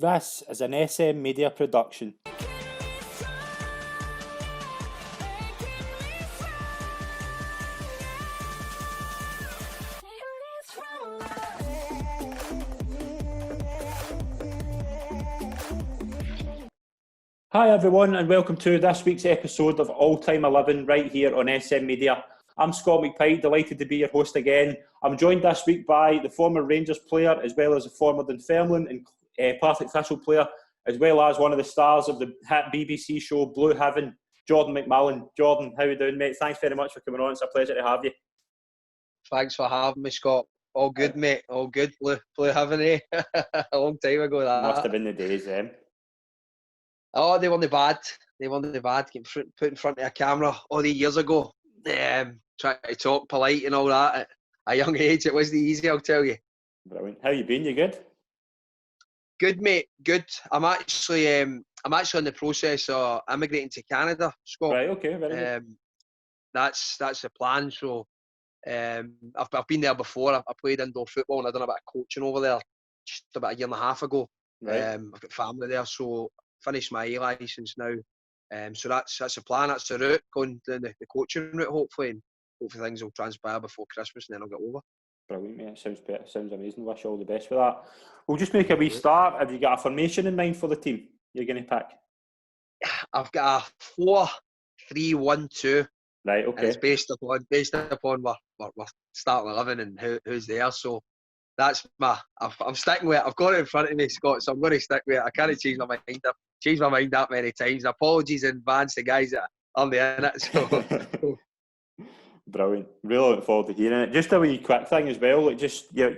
This is an SM Media production. Hi everyone and welcome to this week's episode of All Time 11 right here on SM Media. I'm Scott McPike, delighted to be your host again. I'm joined this week by the former Rangers player as well as a former Dunfermline and Partick Thistle player, as well as one of the stars of the hit BBC show Blue Heaven, Jordan McMillan. Jordan, how are you doing, mate? Thanks very much for coming on. It's a pleasure to have you. Thanks for having me, Scott. All good, mate. All good. Blue Heaven, eh? A long time ago, that. Must have been the days then. Oh, they weren't bad. They weren't bad. Getting put in front of a camera all the years ago. Trying to talk polite and all that at a young age. It wasn't easy, I'll tell you. Brilliant. How you been? You good? Good, mate. Good. I'm actually in the process of immigrating to Canada, Scott. Right. Okay. Very good. That's the plan. So, I've been there before. I played indoor football and I done a bit of coaching over there just about a year and a half ago. Right. I've got family there, so finished my A licence now. So that's the plan. That's the route, going down the coaching route, hopefully, and hopefully things will transpire before Christmas and then I'll get over. Brilliant, mate. Sounds amazing. Wish you all the best for that. We'll just make a wee start. Have you got a formation in mind for the team you're going to pick? I've got a 4-3-1-2. Right, okay. And it's based upon we're starting 11 and who's there. So that's I'm sticking with it. I've got it in front of me, Scott, so I'm going to stick with it. I can't change my mind. I've changed my mind that many times. Apologies in advance to guys that aren't in it. So. Brilliant. Really looking forward to hearing it. Just a wee quick thing as well. Like,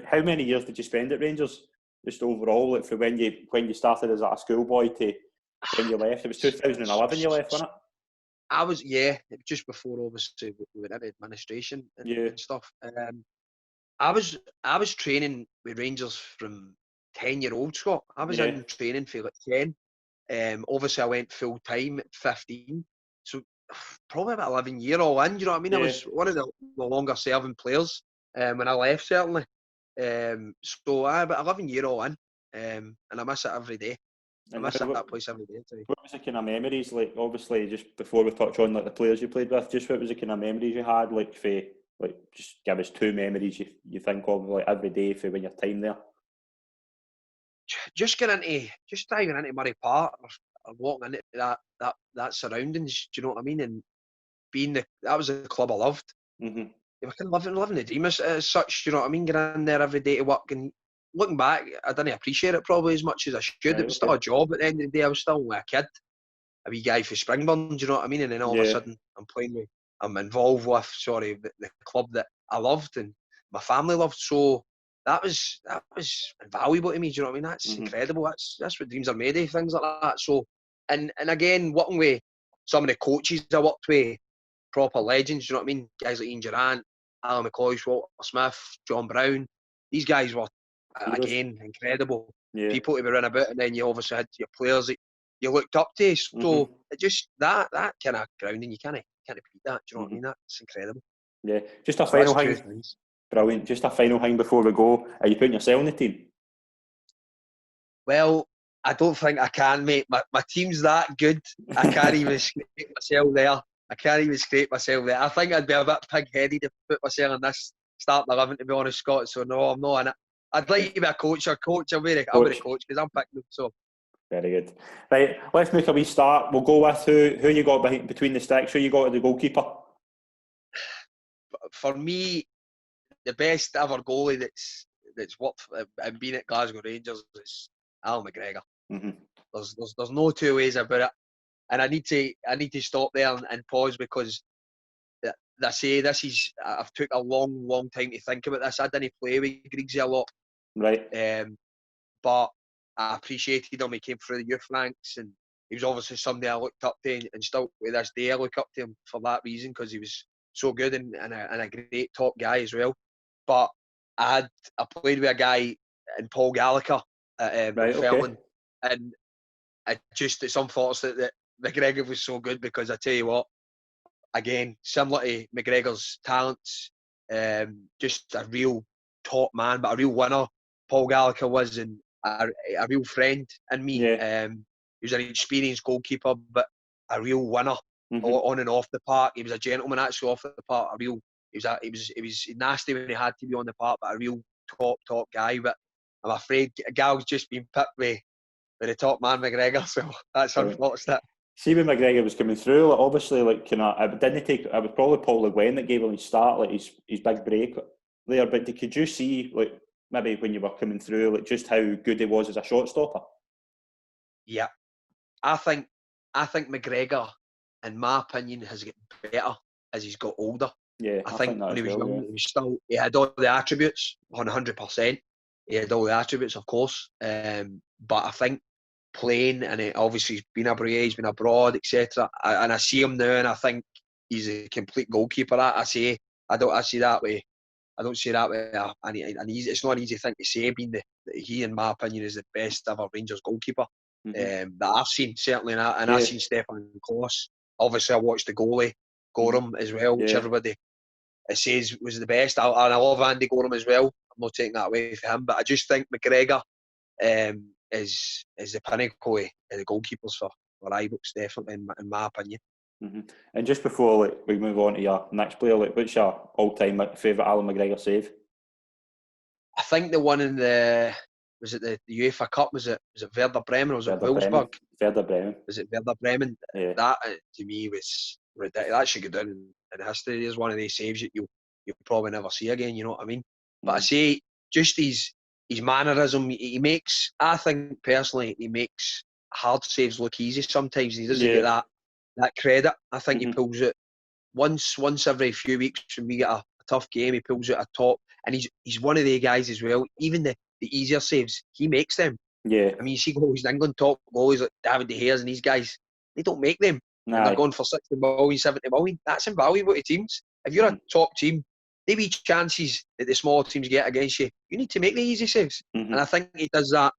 how many years did you spend at Rangers? Just overall, like from when you started as a schoolboy to when you left. It was 2011 you left, wasn't it? I was just before obviously we went into administration and stuff. I was training with Rangers from 10-year-old, Scott. I was in training for like 10. Obviously I went full time at 15. So probably about 11 year all in, you know what I mean? I was one of the longer serving players when I left, certainly. So about 11 year all in. And I miss it every day. I miss that place every day. What was the kind of memories, like, obviously, just before we touch on like the players you played with, just what was the kind of memories you had, just give us two memories you think of like every day for when your time there? Just diving into Murray Park or walking into that surroundings, do you know what I mean? And that was a club I loved. Mm-hmm. You were kind of living the dream as such, do you know what I mean? Getting in there every day to work, and looking back, I didn't appreciate it probably as much as I should. It was still a job at the end of the day. I was still a kid, a wee guy for Springburn, do you know what I mean? And then all of a sudden, I'm involved with, the club that I loved and my family loved. So that was invaluable to me, do you know what I mean? That's incredible. That's what dreams are made of, things like that. So, and again, working with some of the coaches I worked with, proper legends, do you know what I mean? Guys like Ian Durrant, Alan McCoy, Walter Smith, John Brown. These guys were, again, incredible people to be running about, and then you obviously had your players that you looked up to. So it just that kind of grounding, you can't beat that. Do you know what I mean? That's incredible. Yeah, just a final thing. Brilliant. Just a final thing before we go. Are you putting yourself in the team? Well, I don't think I can, mate. My team's that good. I can't even scrape myself there. I think I'd be a bit pig-headed to put myself in this starting 11, to be honest, Scott. So no, I'm not in it. I'd like to be a coach. I'll be the coach because I'm picking them. So. Very good. Right, let's make a wee start. We'll go with who you got between the sticks. Who you got as the goalkeeper? For me, the best ever goalie that's worked and been at Glasgow Rangers is Al McGregor. There's no two ways about it. And I need to stop there and pause, because I say I've took a long time to think about this. I didn't play with Griggsy a lot. Right. But I appreciated him. He came through the youth ranks, and he was obviously somebody I looked up to, and still to this day I look up to him for that reason, because he was so good and a great top guy as well. But I played with a guy in Paul Gallagher at Dunfermline, and it's unfortunate that McGregor was so good, because I tell you what, again, similar to McGregor's talents, just a real top man, but a real winner. Paul Gallagher was, and a real friend in me. Yeah. He was an experienced goalkeeper, but a real winner Mm-hmm. on and off the park. He was a gentleman actually off the park. He was nasty when he had to be on the park, but a real top guy. But I'm afraid a gal's just been picked with the top man McGregor, so that's unfortunate. See, when McGregor was coming through, like, obviously, like, it was probably Paul Le Guen that gave him his start, like his big break there. But could you see, like, maybe when you were coming through, like, just how good he was as a shot stopper? Yeah, I think McGregor, in my opinion, has got better as he's got older. Yeah, I think that when he was well, young, yeah. he had all the attributes, 100%. He had all the attributes, of course. But I think playing, and it obviously he's been abroad, etc. And I see him now, and I think he's a complete goalkeeper. I see that way. I don't see that way. It's not an easy thing to say, being that he, in my opinion, is the best ever Rangers goalkeeper that I've seen, certainly. And I've seen Stefan Klos. Obviously, I watched the goalie, Gorham, as well, which everybody says was the best. And I love Andy Gorham as well. I'm not taking that away from him. But I just think McGregor is the pinnacle of the goalkeepers for Ibrox, definitely, in my opinion. Mm-hmm. And just before, like, we move on to your next player, like, what's your all-time favourite Alan McGregor save? I think the one in the UEFA Cup, was it Werder Bremen or was it Wolfsburg? Werder Bremen. Was it Werder Bremen? Yeah. That to me was ridiculous. That should go down in history as one of these saves that you'll probably never see again. You know what I mean? But I say just his mannerism. He makes, I think personally, he makes hard saves look easy sometimes. He doesn't get that credit. I think he pulls it once every few weeks when we get a tough game. He pulls it a top, and he's one of the guys as well. Even the easier saves, he makes them. Yeah. I mean, you see goalies in England, top goalies like David De Gea's and these guys, they don't make them. And they're going for 60 million, 70 million. That's invaluable to teams. If you're a top team, there be chances that the small teams get against you. You need to make the easy saves. And I think he does that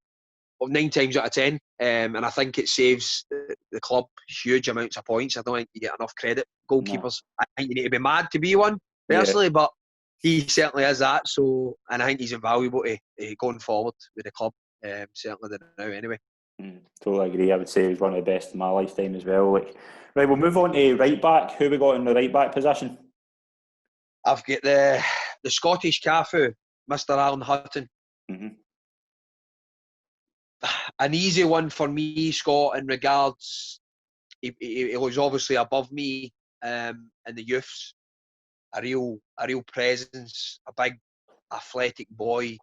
9 times out of 10. And I think it saves the club huge amounts of points. I don't think you get enough credit. Goalkeepers, I think you need to be mad to be one, personally, but he certainly is that. So, and I think he's invaluable to going forward with the club. Certainly now, anyway. Totally agree. I would say he was one of the best in my lifetime as well. Like, right, we'll move on to right back. Who we got in the right back position? I've got the Scottish Cafu, Mr. Alan Hutton. An easy one for me, Scott, in regards. He was obviously above me in the youths. A real presence, a big athletic boy.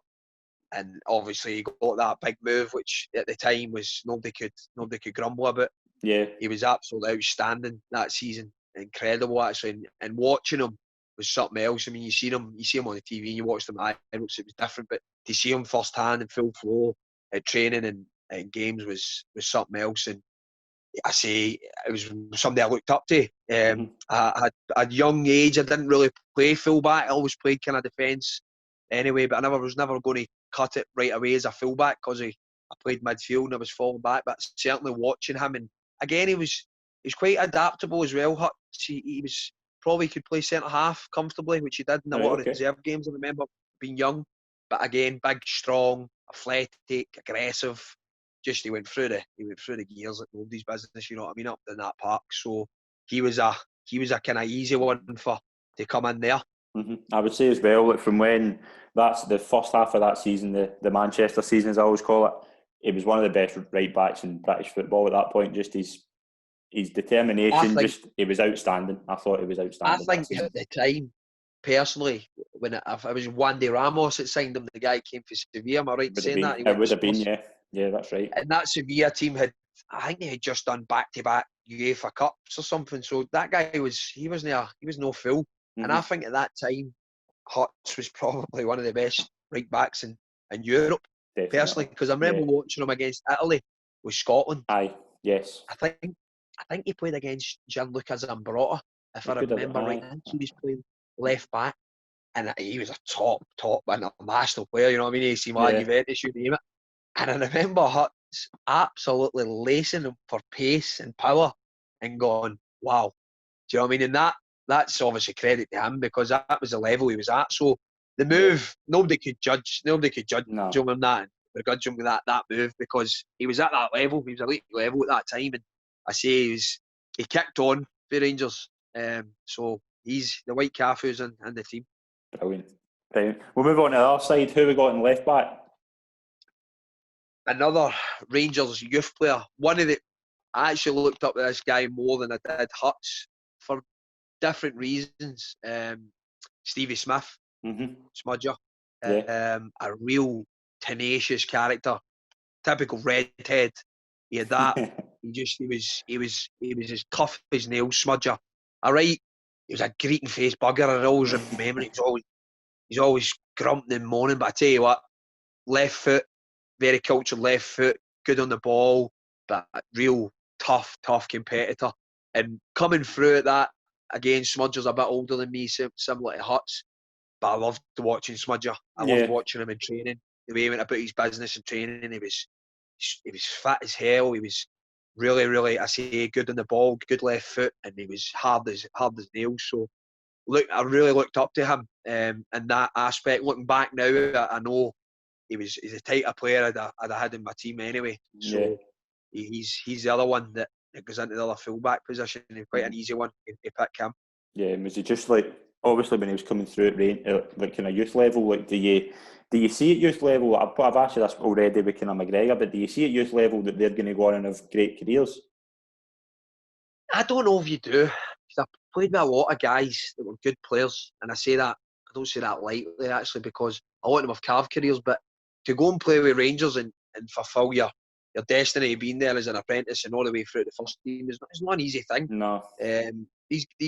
And obviously he got that big move, which at the time was nobody could grumble about. Yeah, he was absolutely outstanding that season, incredible actually. And watching him was something else. I mean, you see him on the TV, and you watch them at Ibrox, it was different. But to see him first hand in full flow at training and games was something else. And I say it was somebody I looked up to. At a young age, I didn't really play fullback. I always played kind of defence anyway, but I was never going to cut it right away as a fullback because I played midfield and I was falling back. But certainly watching him, and again, he was quite adaptable as well. He was probably could play centre half comfortably, which he did in a lot of reserve games. I remember being young, but again, big, strong, athletic, aggressive. Just he went through the gears like nobody's business. You know what I mean? Up in that park, so he was a kind of easy one to come in there. I would say as well, like, from when that's the first half of that season, the Manchester season, as I always call it, he was one of the best right backs in British football at that point. Just his determination, he was outstanding. I thought he was outstanding. I think at the time, personally, when it was Wandy Ramos that signed him, the guy came for Sevilla. Am I right in saying that? It would have been, yeah, that's right. And that Sevilla team I think they had just done back-to-back UEFA Cups or something. So that guy was no fool. And I think at that time, Hutz was probably one of the best right backs in Europe. Definitely. Personally, because I remember watching him against Italy with Scotland. Aye, yes. I think he played against Gianluca Zambrotta, if I remember right. He was playing left back, and he was a top international player. You know what I mean? AC Milan, Juventus, you name it. And I remember Hutz absolutely lacing him for pace and power, and going, "Wow!" Do you know what I mean? And that's obviously credit to him because that was the level he was at. So the move, nobody could judge him on that. begrudge him with that move, because he was at that level. He was elite level at that time, and I say he kicked on for Rangers. So he's the white calf who's in the team. Brilliant. We'll move on to the other side. Who we got in left back? Another Rangers youth player. I actually looked up at this guy more than I did Huts for different reasons. Stevie Smith, Smudger, a real tenacious character, typical redhead. He had that. he was as tough as nails, Smudger. He was a greeting face bugger. I always remember he's always grumping and moaning. But I tell you what, left foot, very cultured left foot, good on the ball, but real tough competitor. And coming through at that, again, Smudger's a bit older than me, similar to Huts, but I loved watching Smudger. I loved watching him in training, the way he went about his business in training. He was fit as hell. He was really, I say, good on the ball, good left foot, and he was hard as nails. So I really looked up to him in that aspect. Looking back now, I know he's a type of player I'd had in my team anyway. So he's the other one that goes into the other fullback position, and quite an easy one to pick him. Yeah, and was it just like, obviously when he was coming through at like kind of youth level, like do you see at youth level, I've asked you this already with kind of McGregor, but do you see at youth level that they're going to go on and have great careers? I don't know if you do, because I've played with a lot of guys that were good players, and I don't say that lightly actually, because a lot of them have carved careers, but to go and play with Rangers and fulfil your destiny of being there as an apprentice and all the way through the first team is not an easy thing. No.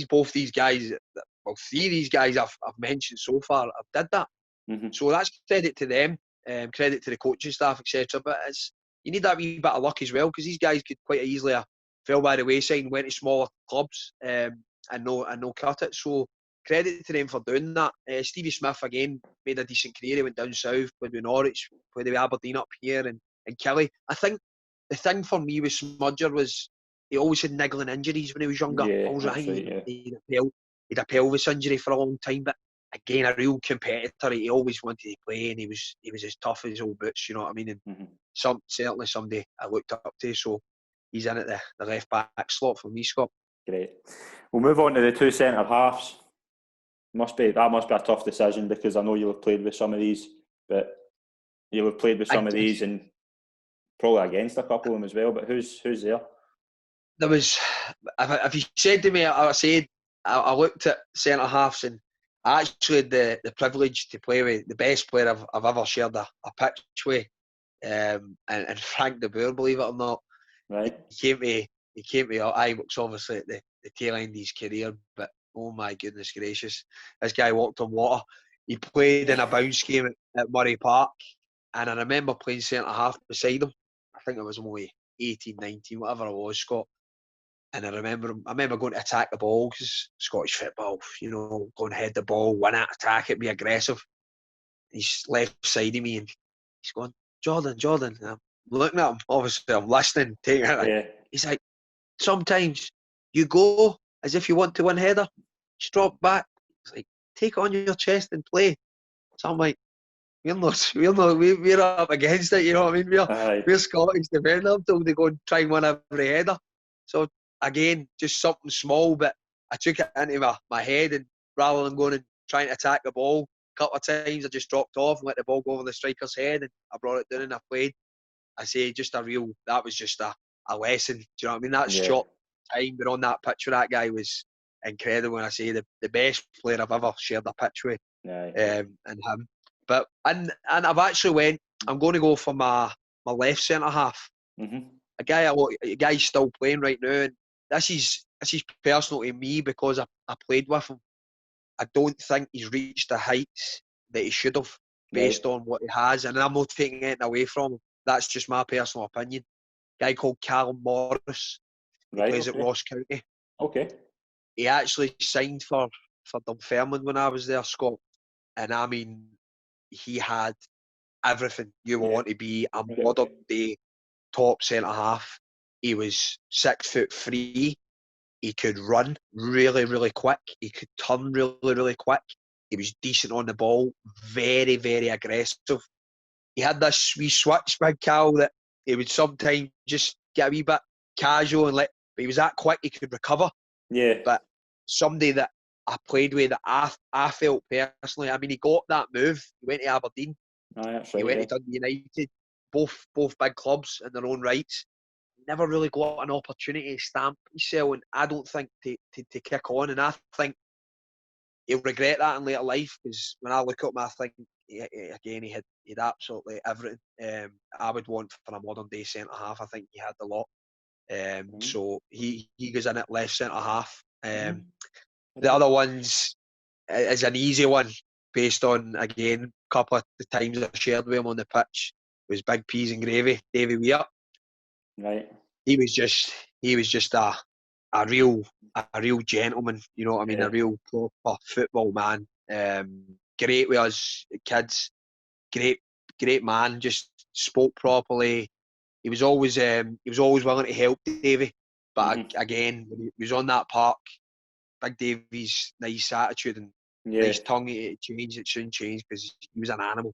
Both these guys, well, three of these guys I've mentioned so far have did that. So that's credit to them, credit to the coaching staff, etc. But you need that wee bit of luck as well, because these guys could quite easily have fell by the wayside and went to smaller clubs and no cut it. So credit to them for doing that. Stevie Smith again made a decent career. He went down south, played with Norwich, played with Aberdeen up here, and Kelly. I think the thing for me with Smudger was he always had niggling injuries when he was younger. He had a pelvis injury for a long time, but again, a real competitor. He always wanted to play, and he was as tough as old boots. You know what I mean? And certainly somebody I looked up to. So he's in at the left back slot for me, Scott. Great. We'll move on to the two centre halves. That must be a tough decision, because I know you'll have played with some of these, but you'll have played with some of these and probably against a couple of them as well. But who's there? There was, if you said to me, I looked at centre halves, and I actually had the privilege to play with the best player I've ever shared a pitch with, and Frank de Boer, believe it or not. Right. He came to Ibrox obviously at the tail end of his career, but oh my goodness gracious, this guy walked on water. He played in a bounce game at Murray Park, and I remember playing centre half beside him. I think I was only 18, 19, whatever I was, Scott. And I remember going to attack the ball, because Scottish football, going to head the ball, win it, attack it, be aggressive. He's left side of me, and he's going, Jordan. And I'm looking at him, obviously I'm listening, taking it. Yeah. He's like, sometimes you go as if you want to win header, just drop back. It's like, take it on your chest and play. So I'm like, we're up against it, you know what I mean? We're Scottish defender until they go and try and win every header. So again, just something small, but I took it into my head, and rather than going and trying to attack the ball a couple of times, I just dropped off and let the ball go over the striker's head, and I brought it down and I played. I say that was just a lesson. Do you know what I mean? That short time, but on that pitch with that guy was incredible. And I say the best player I've ever shared a pitch with, and him. But and I've actually I'm going to go for my left centre half. A guy's still playing right now, and this is personal to me, because I played with him. I don't think he's reached the heights that he should have, based on what he has, and I'm not taking anything away from him. That's just my personal opinion. A guy called Callum Morris. He plays at Ross County. Okay. He actually signed for Dunfermline when I was there, Scott. And I mean, he had everything you want to be a modern day top centre half. He was 6'3". He could run really, really quick. He could turn really, really quick. He was decent on the ball. Very, very aggressive. he had this wee switch, Big Cal, that he would sometimes just get a wee bit casual but he was that quick he could recover. Yeah. But somebody that I played with that I felt personally, I mean, he got that move. He went to Aberdeen. That's He right. went to Dundee United. Both big clubs in their own rights. Never really got an opportunity to stamp himself, and I don't think to kick on. And I think he'll regret that in later life, because when I look at him, I think again he had absolutely everything. I would want for a modern day centre half. I think he had the lot. So he goes in at left centre half. The other ones is an easy one based on, again, a couple of the times I shared with him on the pitch, was Big Peas and Gravy, Davy Weir. Right. He was just a real gentleman, you know what I mean, a real proper football man. Great with us kids, great man, just spoke properly. He was always willing to help Davy, but again, when he was on that park, Big Davy's nice attitude and nice tongue, it soon changed, because he was an animal.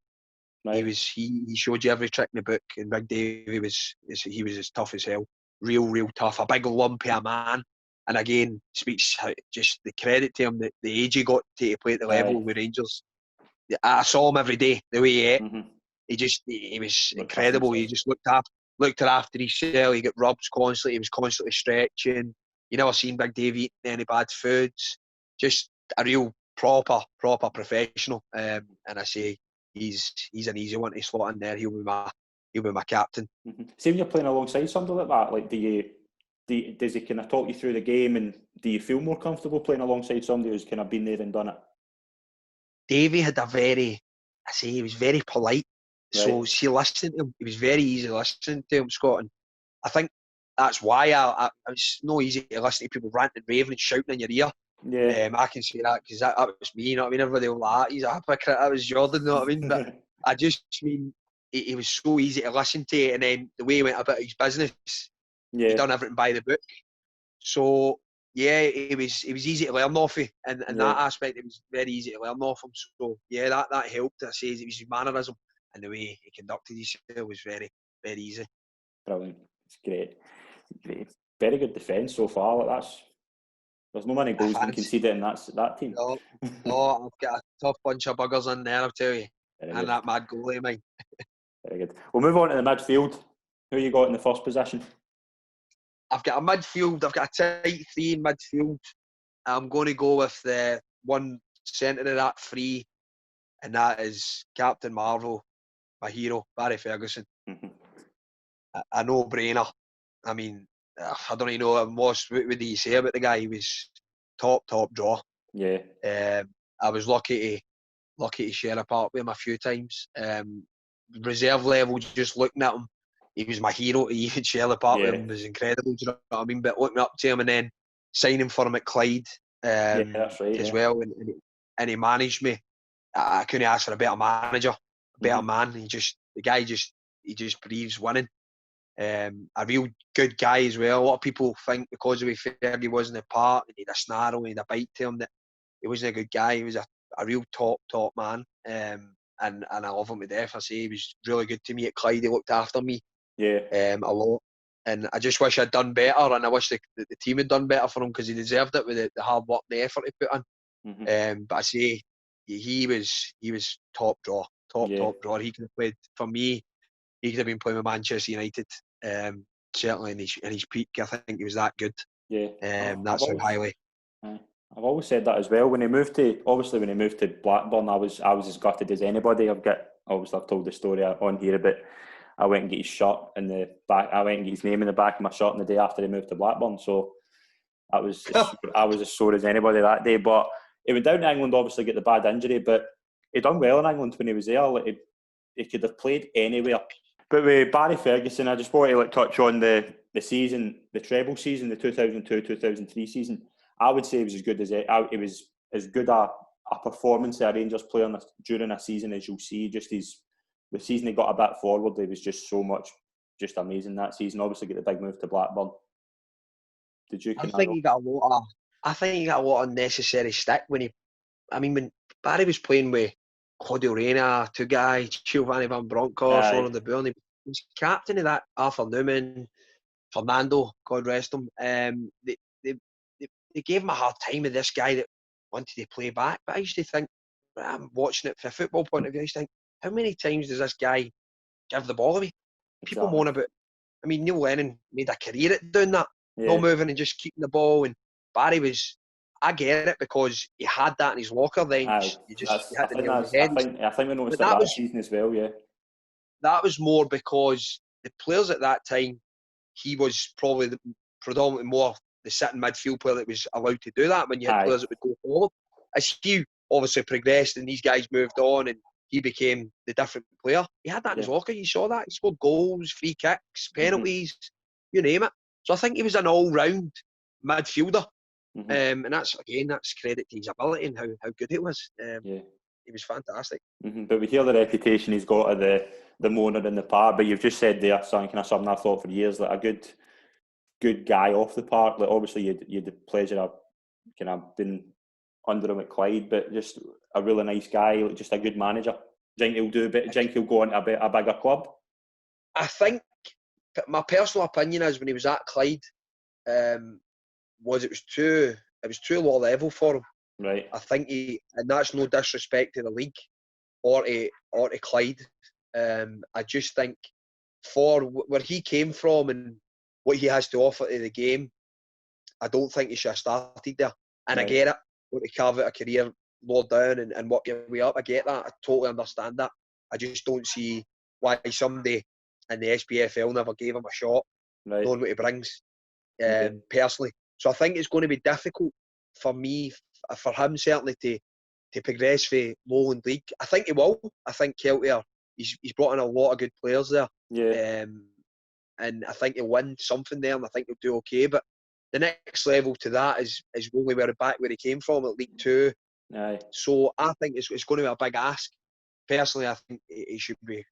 Right. He showed you every trick in the book, and Big Davy was as tough as hell, real tough, a big lumpy a man. And again, speaks just the credit to him, that the age he got to play at the level with Rangers. I saw him every day, the way he ate. He was incredible. He just looked after himself. He got rubs constantly. He was constantly stretching. You never seen Big Davy eating any bad foods. Just a real proper professional. And I say he's an easy one to slot in there. He'll be my captain. See, when you're playing alongside somebody like that, like does he kind of talk you through the game, and do you feel more comfortable playing alongside somebody who's kind of been there and done it? Davy had he was very polite. Right. So see, listening to him, it was very easy listening to him, Scott. And I think that's why I was no easy to listen to people ranting, raving, and shouting in your ear. Yeah. I can say that because that was me, you know what I mean? Everybody will laugh, he's a hypocrite, that was Jordan, you know what I mean? But I just mean, it was so easy to listen to, and then the way he went about his business, he done everything by the book. So, yeah, it was easy to learn off of, and in that aspect, it was very easy to learn off him. So, yeah, that helped. I say it was his mannerism and the way he conducted himself was very, very easy. Brilliant. It's great. Very good defence so far. There's no many goals being conceded in that team. No, I've got a tough bunch of buggers in there, I'll tell you. Very and good. That mad goalie of mine. Very good. We'll move on to the midfield. Who you got in the first position? I've got a midfield. I've got a tight three in midfield. I'm going to go with the one centre of that three, and that is Captain Marvel, my hero, Barry Ferguson. A no-brainer. I mean, I don't even know what would you say about the guy. He was top draw. Yeah. I was lucky to share a part with him a few times. Reserve level, just looking at him, he was my hero. To even share the part with him was incredible. Do you know what I mean? But looking up to him and then signing for him at Clyde, that's right, as well, and he managed me. I couldn't ask for a better manager, a better man. The guy just breathes winning. A real good guy as well. A lot of people think because of the way Fergie was in the park, and he had a snarl, and he had a bite to him, that he wasn't a good guy. He was a real top man. And I love him to death. I say he was really good to me at Clyde. He looked after me a lot. And I just wish I'd done better, and I wish the team had done better for him, because he deserved it with the hard work and the effort he put in. But I say he was top draw. Top draw. He could have played for me. He could have been playing with Manchester United. Certainly in his peak, I think he was that good. That's how highly. I've always said that as well. When he moved to Blackburn, I was as gutted as anybody. I've told the story on here about I went and get his shirt in the back. I went and get his name in the back of my shirt on the day after he moved to Blackburn. So I was as sore as anybody that day. But he went down to England, obviously get the bad injury, but he done well in England when he was there. Like he could have played anywhere. But with Barry Ferguson, I just wanted to touch on the season, the treble season, the 2002-2003 season. I would say it was as good a performance of a Rangers player during a season as you'll see. Just the season he got a bit forward, it was just so much, just amazing that season. Obviously, get the big move to Blackburn. Did you? I think he got a lot of unnecessary stick when Barry was playing with Claudio Reyna, Tugai, Giovanni Van Bronckhorst, Ronald de Boer. He was captain of that. Arthur Newman, Fernando, God rest him. They gave him a hard time with this guy that wanted to play back. But I used to think, I'm watching it from a football point of view, I used to think, how many times does this guy give the ball away? People moan about, I mean, Neil Lennon made a career at doing that. No moving and just keeping the ball. And Barry was, I get it, because he had that in his locker. Then I you had to nail the head. I think we noticed that season as well. Yeah, that was more because the players at that time, he was probably predominantly more the sitting midfield player that was allowed to do that. When you had players that would go forward, as he obviously progressed and these guys moved on and he became the different player, he had that in his locker. You saw that. He scored goals, free kicks, penalties, you name it. So I think he was an all-round midfielder. And that's credit to his ability and how good it was. He was fantastic. But we hear the reputation he's got of the moaner in the park. But you've just said there something I've thought for years, that a good guy off the park. Like obviously you had the pleasure of kind of been under him at Clyde, but just a really nice guy, like just a good manager. Do you think he'll do a bit? Do you think he'll go on to a bigger club? I think my personal opinion is when he was at Clyde, it was too low level for him. Right. I think and that's no disrespect to the league or to Clyde. I just think for where he came from and what he has to offer to the game, I don't think he should have started there. And I get it. Want to carve out a career low down and work your way up. I get that. I totally understand that. I just don't see why somebody in the SPFL never gave him a shot, knowing what he brings, personally. So I think it's going to be difficult for him certainly to progress for Lowland League. I think he will. I think Keltier, he's brought in a lot of good players there. Yeah. And I think he'll win something there, and I think he'll do okay. But the next level to that is only back where he came from at League Two. Aye. So I think it's going to be a big ask. Personally, I think he should be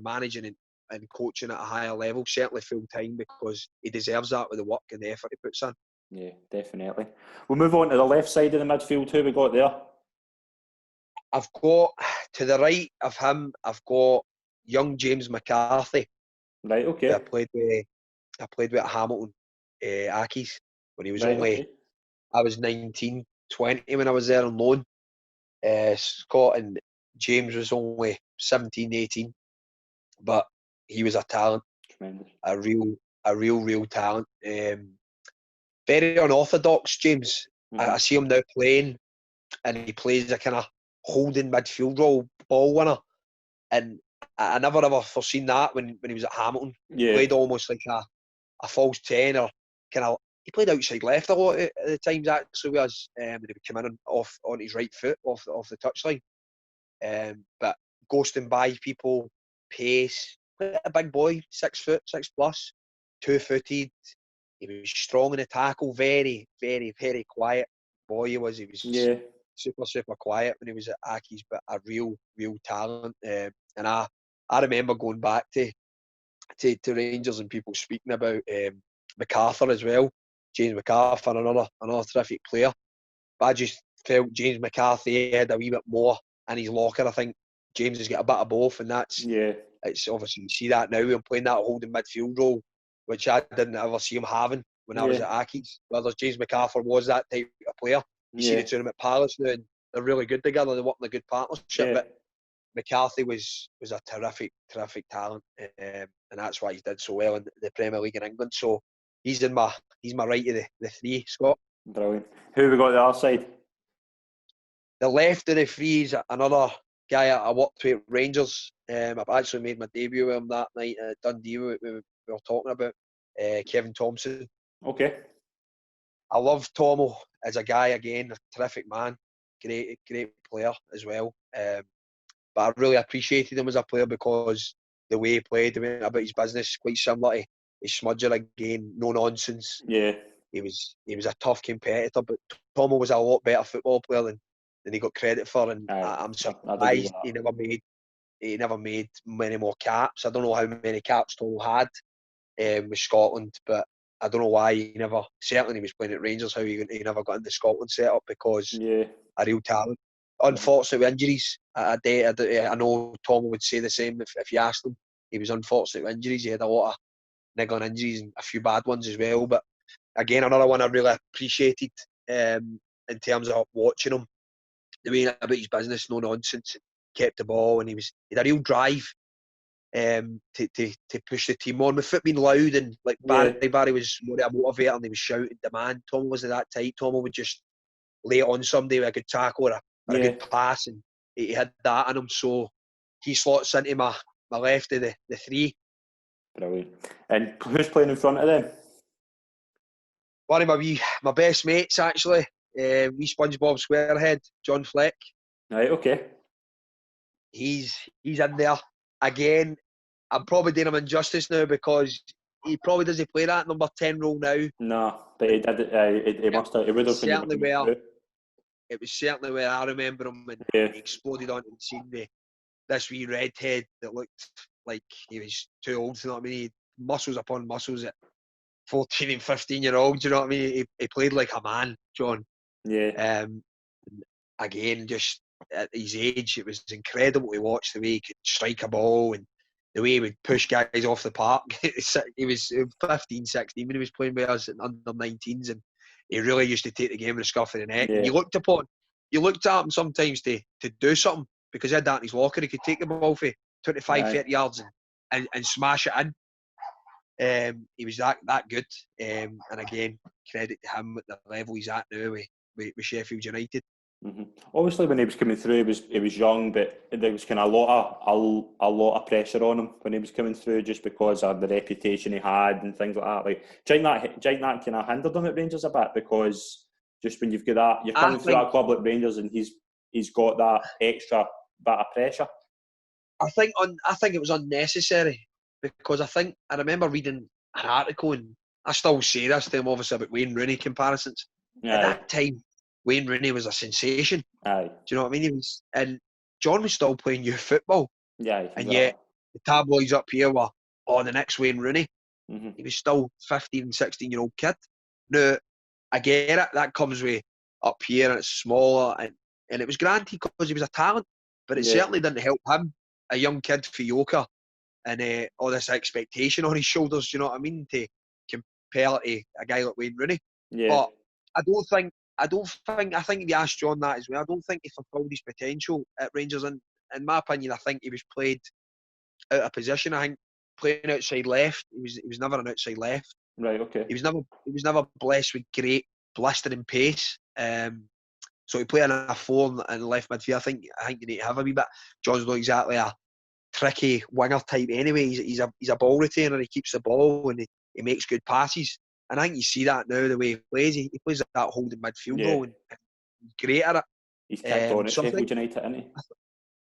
managing and coaching at a higher level, certainly full time, because he deserves that with the work and the effort he puts in. Yeah, definitely. We'll move on to the left side of the midfield. Who we got there? I've got, to the right of him, I've got young James McCarthy. Right, okay. I played with at Hamilton, Accies, when he was I was 19, 20 when I was there on loan. Scott and James was only 17, 18, but he was a talent. Tremendous. A real talent. Very unorthodox, James. I see him now playing, and he plays a kind of holding midfield role, ball winner, and I never ever foreseen that when he was at Hamilton. He played almost like a false 10, or kind of, he played outside left a lot at the times actually with us, and he would come in on his right foot off the touchline, but ghosting by people, pace, a big boy, 6 foot, 6+, 2-footed. He was strong in the tackle, very, very, very quiet boy he was. He was super quiet when he was at Accies, but a real talent. And I remember going back to Rangers and people speaking about MacArthur as well. James McCarthy, another terrific player. But I just felt James McCarthy had a wee bit more in his locker. I think James has got a bit of both, and it's obviously, you see that now when playing that holding midfield role, which I didn't ever see him having when I was at Accies. Whereas James McCarthy was that type of player. You see the two of them at Palace now, and they're really good together. They work in a good partnership. But McCarthy was a terrific talent, and that's why he did so well in the Premier League in England. So he's my right of the three, Scott. Brilliant. Who have we got the other side? The left of the three is another guy I worked with at Rangers. I've actually made my debut with him that night at Dundee. We were talking about Kevin Thompson. Okay. I love Tomo as a guy, again, a terrific man, great player as well. But I really appreciated him as a player because the way he played, he went about his business, quite similar to his smudger again, no nonsense. Yeah. He was a tough competitor, but Tomo was a lot better football player than he got credit for, and I'm surprised he never made many more caps. I don't know how many caps Tomo had with Scotland, but I don't know why he never, certainly he was playing at Rangers, how he never got into Scotland setup, because a real talent. unfortunate with injuries. I know Tom would say the same if you asked him. He was unfortunate with injuries. He had a lot of niggling injuries and a few bad ones as well. But again, another one I really appreciated in terms of watching him. The way about his business, no nonsense, kept the ball, and he had a real drive to push the team on. With it being loud and like Barry was more a motivator and he was shouting demand. Tom wasn't that type. Tom would just lay it on somebody with a good tackle or a good pass, and he had that in him. So he slots into my left of the three. Brilliant. And who's playing in front of them? One of my best mates actually, wee SpongeBob Squarehead, John Fleck. Right, okay. He's in there again. I'm probably doing him injustice now because he probably doesn't play that number 10 role now. No, but he did. He must have. He would have. Certainly it was certainly where I remember him, and he exploded onto the scene with this wee redhead that looked like he was too old. You know what I mean? He had muscles upon muscles at 14 and 15-year-olds. You know what I mean? He played like a man, John. Yeah. Again, just at his age, it was incredible to watch the way he could strike a ball and the way he would push guys off the park. He was 15, 16 when he was playing with us in under 19s, and he really used to take the game with a scuff of the neck. Yeah. And you looked at him sometimes to do something, because he had that in his locker. He could take the ball for 25, 30 yards and smash it in. He was that good. And again, credit to him at the level he's at now with Sheffield United. Mm-hmm. Obviously, when he was coming through, he was young, but there was kind of a lot of pressure on him when he was coming through, just because of the reputation he had and things like that. Like, do you think that kind of hindered him at Rangers a bit? Because just when you've got that, you're coming through at a club like Rangers, and he's got that extra bit of pressure. I think it was unnecessary, because I remember reading an article, and I still say this to him, obviously, about Wayne Rooney comparisons. Aye. At that time, Wayne Rooney was a sensation. Aye. Do you know what I mean? And John was still playing youth football. Yeah. And yet the tabloids up here were, the next Wayne Rooney. Mm-hmm. He was still 15, 16-year-old kid. Now, I get it. That comes with up here, and it's smaller, and it was granted because he was a talent, but it certainly didn't help him, a young kid for Yoka, and all this expectation on his shoulders. Do you know what I mean? To compare to a guy like Wayne Rooney. Yeah. But I think if you asked John that as well, I don't think he fulfilled his potential at Rangers. And in my opinion, I think he was played out of position. I think playing outside left, he was never an outside left. Right. Okay. He was never blessed with great blistering pace. So he played in a 4 in left midfield. I think you need to have a wee bit. John's not exactly a tricky winger type anyway. He's a ball retainer. He keeps the ball, and he makes good passes. And I think you see that now, the way he plays. He plays that holding midfield role, and he's great at it. He's kicked on at Sheffield United, hasn't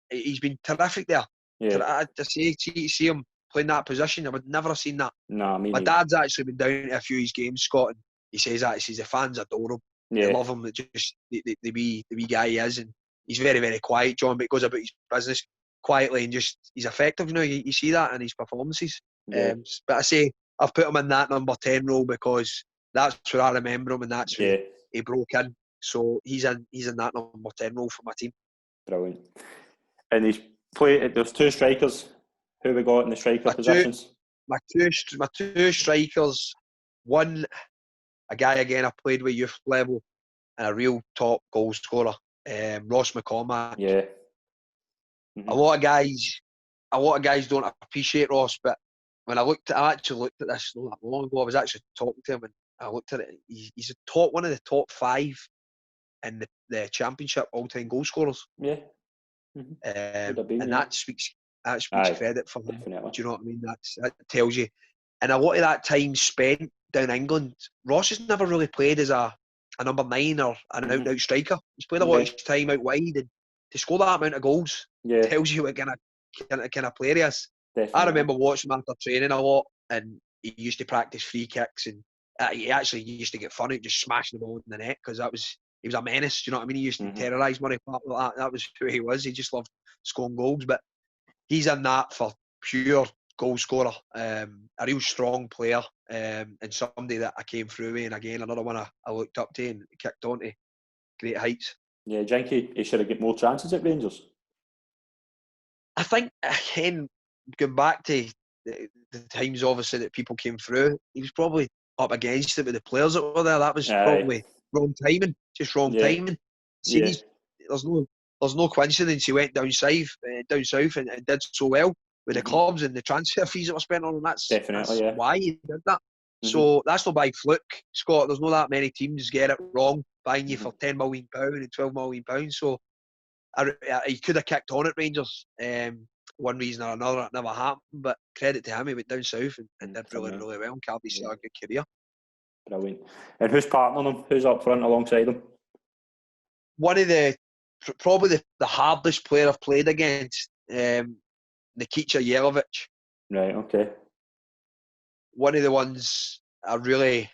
he? He's been terrific there. Yeah. To see him playing that position, I would never have seen that. No, my dad's actually been down to a few of his games, Scott, and he says that. He says the fans adore him. Yeah. They love him. Just the wee guy he is, and he's very, very quiet, John, but he goes about his business quietly, and just he's effective. You see that in his performances. Yeah. But I say I've put him in that number 10 role because that's where I remember him, and that's where he broke in. So he's in that number 10 role for my team. Brilliant. And there's 2 strikers. Who we got in the striker positions? My two strikers. One, a guy again I played with youth level, and a real top goal scorer, Ross McCormack. Yeah. Mm-hmm. A lot of guys don't appreciate Ross, but when I actually looked at this not that long ago. I was actually talking to him, and I looked at it. He's one of the top 5 in the Championship all-time goal scorers. Yeah. Mm-hmm. And that speaks credit for him. Definitely. Do you know what I mean? That tells you. And a lot of that time spent down England, Ross has never really played as a number 9 or an out-and-out striker. He's played a lot of his time out wide, and to score that amount of goals tells you what kind of player he is. Definitely. I remember watching him after training a lot, and he used to practice free kicks, and he actually used to get fun out just smashing the ball in the net, because he was a menace. Do you know what I mean? He used to terrorise Murray Park like that. That was who he was. He just loved scoring goals. But he's in that for pure goal scorer, a real strong player, and somebody that I came through with. And again, another one I looked up to and kicked on to great heights. Yeah, do you think he should have got more chances at Rangers? I think, again, going back to the times, obviously, that people came through, he was probably up against it with the players that were there. That was Aye. probably wrong timing, just wrong Yeah. timing. See, Yeah. there's no coincidence he went down south and did so well with the clubs and the transfer fees that were spent on him. Definitely, That's yeah. why he did that. Mm-hmm. So that's not by fluke, Scott. There's not that many teams get it wrong, buying you for £10 million and £12 million. So he could have kicked on at Rangers. One reason or another, it never happened. But credit to him, he went down south and did really, really well and carved himself a good career. Brilliant. And who's partnering him? Who's up front alongside him? One of probably the hardest player I've played against, Nikita Jelavic. Right, okay. One of the ones I really...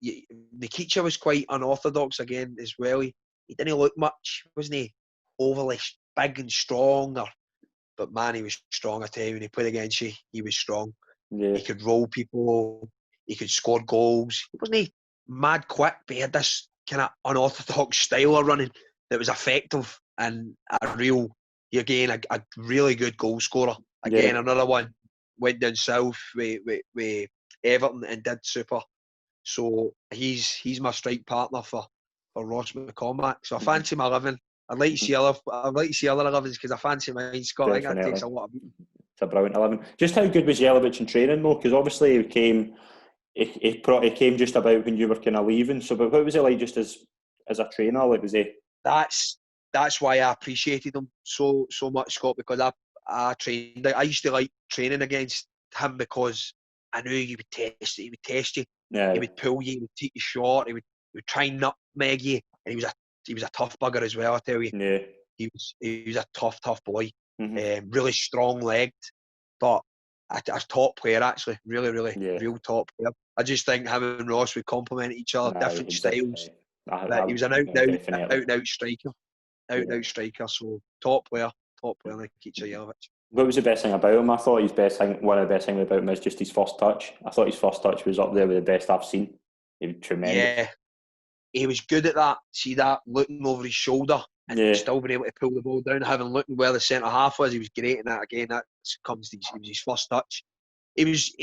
Nikita was quite unorthodox again as well. He didn't look much, wasn't he? Overly big and strong, but man, he was strong. I tell you, when he played against you, he was strong. Yeah. He could roll people. He could score goals. Wasn't he mad quick? But he had this kind of unorthodox style of running that was effective and a really good goal scorer. Again, another one went down south with Everton and did super. So he's my strike partner for Ross McCormack. So I fancy my 11. I'd like to see other 11s because I fancy mine, Scott. I think that takes a lot of beating. It's a brilliant 11. Just how good was Jelavic in training though? Because obviously he came just about when you were kind of leaving. So, but what was he like just as a trainer? Like, was he? That's why I appreciated him so much, Scott. Because I trained. I used to like training against him because I knew he would test it. He would test you. Yeah. He would pull you. He would take you short. He would try and nutmeg you. And he was a tough bugger as well. I tell you. Yeah. He was a tough boy. Mm-hmm. Really strong legged, but a top player actually. Really real top player. I just think him and Ross would complement each other. Different styles. He was an out and out striker. Out and out striker. So top player like Nikita Jelavic. What was the best thing about him? I thought one of the best things about him was just his first touch. I thought his first touch was up there with the best I've seen. He was tremendous. Yeah, he was good at that. See that, looking over his shoulder and still being able to pull the ball down, having looking where the centre half was. He was great in that. Again, it was his first touch. He was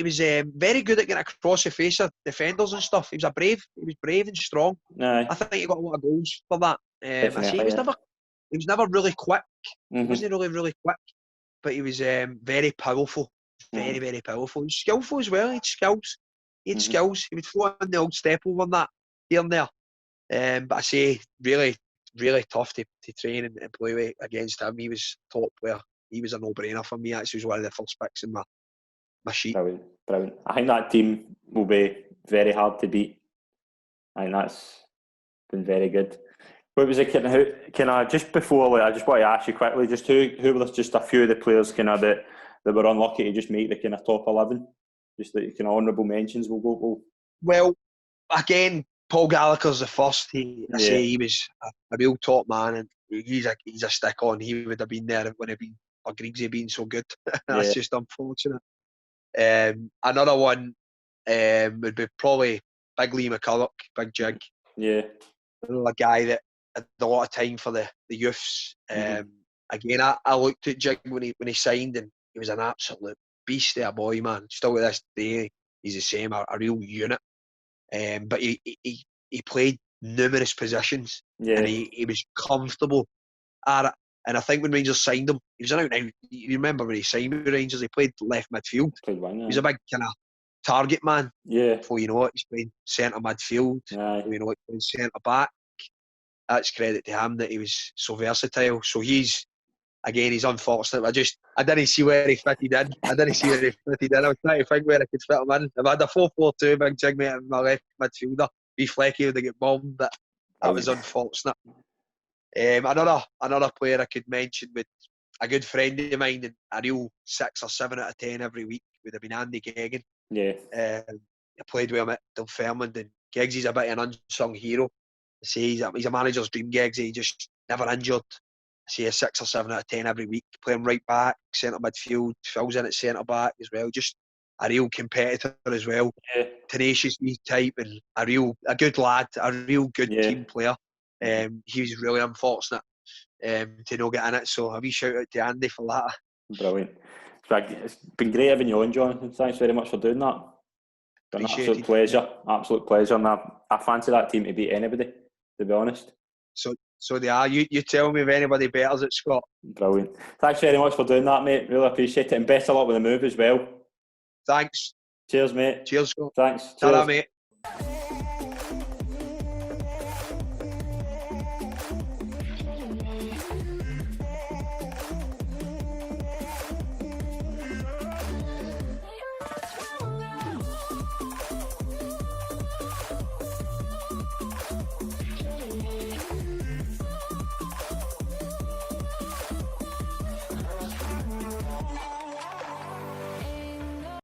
very good at getting across the face of defenders and stuff. He was brave and strong. Aye. I think he got a lot of goals for that. He was never really quick. He wasn't really quick, but he was very powerful. Very powerful. He was skillful as well. He had skills. He would throw in the old step over that here and there. But I say, really tough to train and play against him. He was top player. He was a no-brainer for me. Actually, he was one of the first picks in my sheet. Brilliant. I think that team will be very hard to beat. I think that's been very good. What was it? Can I just before? I just want to ask you quickly. Just who were just a few of the players that were unlucky to just make the kind of top 11? Just the kind of honourable mentions. We'll go. Well, again, Paul Gallagher's the first. He was a real top man, and he's a stick on. He would have been there when Griggsy had been so good. That's just unfortunate. Another one would be probably Big Lee McCulloch, Big Jig. Yeah. A guy that had a lot of time for the youths. Again, I looked at Jig when he signed, and he was an absolute beast of a boy, man. Still to this day, he's the same, a real unit. But he played numerous positions, and he was comfortable at it. And I think when Rangers signed him, he was an out. You remember when he signed with Rangers, he played left midfield. He was a big kind of target man. Yeah. Before you know it, he's playing centre midfield. Before you know it, playing centre back. That's credit to him that he was so versatile. So he's unfortunate. I didn't see where he fitted in. I was trying to think where I could fit him in. If I had a 4-4-2, Big Jig mate in my left midfielder, be Flecky would have get bombed, but that was unfortunate. Another player I could mention with a good friend of mine, and a real 6 or 7 out of 10 every week, would have been Andy Geoghegan. Yeah. I played with him at Dunfermline, and Geggsy's a bit of an unsung hero. I say he's a manager's dream, Geggsy. He just never injured. I say a 6 or 7 out of 10 every week, playing right back, centre midfield, fills in at centre back as well. Just a real competitor as well. Tenacious type, and a good lad, a real good team player. He was really unfortunate to not get in it. So a wee shout out to Andy for that. Brilliant. It's been great having you on, John. Thanks very much for doing that. Been an absolute pleasure. Absolute pleasure. And I fancy that team to beat anybody, to be honest. So they are. You tell me if anybody betters it, Scott. Brilliant. Thanks very much for doing that, mate. Really appreciate it. And best of luck with the move as well. Thanks. Cheers, mate. Cheers, Scott. Thanks. Ta-ra, Cheers. mate.